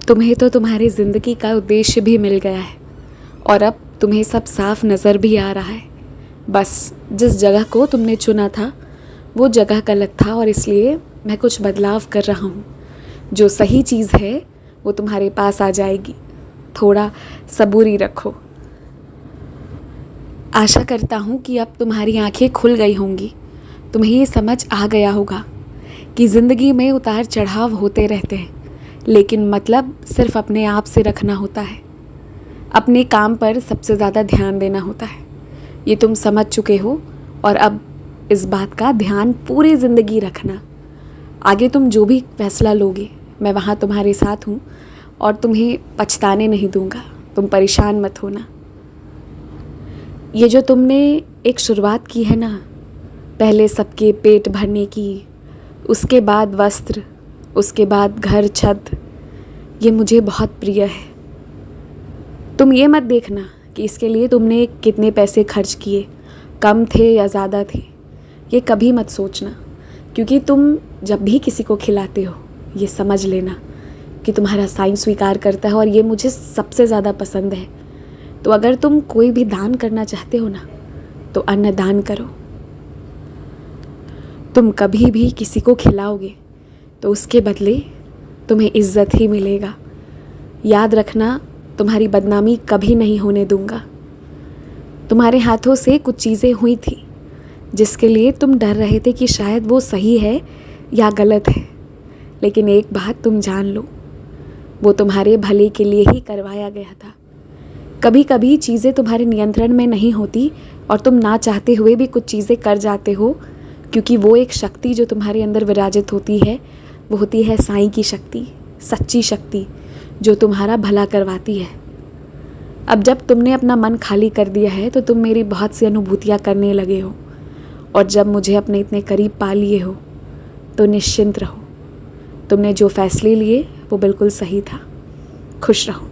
तुम्हें तो तुम्हारी ज़िंदगी का उद्देश्य भी मिल गया है और अब तुम्हें सब साफ नज़र भी आ रहा है। बस जिस जगह को तुमने चुना था वो जगह गलत था और इसलिए मैं कुछ बदलाव कर रहा हूँ। जो सही चीज़ है वो तुम्हारे पास आ जाएगी। थोड़ा सबूरी रखो। आशा करता हूँ कि अब तुम्हारी आंखें खुल गई होंगी। तुम्हें ये समझ आ गया होगा कि ज़िंदगी में उतार चढ़ाव होते रहते हैं, लेकिन मतलब सिर्फ अपने आप से रखना होता है। अपने काम पर सबसे ज़्यादा ध्यान देना होता है। ये तुम समझ चुके हो और अब इस बात का ध्यान पूरी ज़िंदगी रखना। आगे तुम जो भी फैसला लोगे मैं वहाँ तुम्हारे साथ हूँ और तुम्हें पछताने नहीं दूँगा। तुम परेशान मत होना। ये जो तुमने एक शुरुआत की है ना, पहले सबके पेट भरने की, उसके बाद वस्त्र, उसके बाद घर छत, ये मुझे बहुत प्रिय है। तुम ये मत देखना कि इसके लिए तुमने कितने पैसे खर्च किए, कम थे या ज़्यादा थे। ये कभी मत सोचना, क्योंकि तुम जब भी किसी को खिलाते हो ये समझ लेना कि तुम्हारा साईं स्वीकार करता है और ये मुझे सबसे ज़्यादा पसंद है। तो अगर तुम कोई भी दान करना चाहते हो ना, तो अन्नदान करो। तुम कभी भी किसी को खिलाओगे तो उसके बदले तुम्हें इज़्ज़त ही मिलेगा। याद रखना, तुम्हारी बदनामी कभी नहीं होने दूंगा। तुम्हारे हाथों से कुछ चीज़ें हुई थी जिसके लिए तुम डर रहे थे कि शायद वो सही है या गलत है, लेकिन एक बात तुम जान लो, वो तुम्हारे भले के लिए ही करवाया गया था। कभी कभी चीज़ें तुम्हारे नियंत्रण में नहीं होती और तुम ना चाहते हुए भी कुछ चीज़ें कर जाते हो, क्योंकि वो एक शक्ति जो तुम्हारे अंदर विराजित होती है वो होती है साईं की शक्ति, सच्ची शक्ति जो तुम्हारा भला करवाती है। अब जब तुमने अपना मन खाली कर दिया है तो तुम मेरी बहुत सी अनुभूतियाँ करने लगे हो, और जब मुझे अपने इतने करीब पा लिए हो तो निश्चिंत रहो। तुमने जो फैसले लिए वो बिल्कुल सही था। खुश रहो।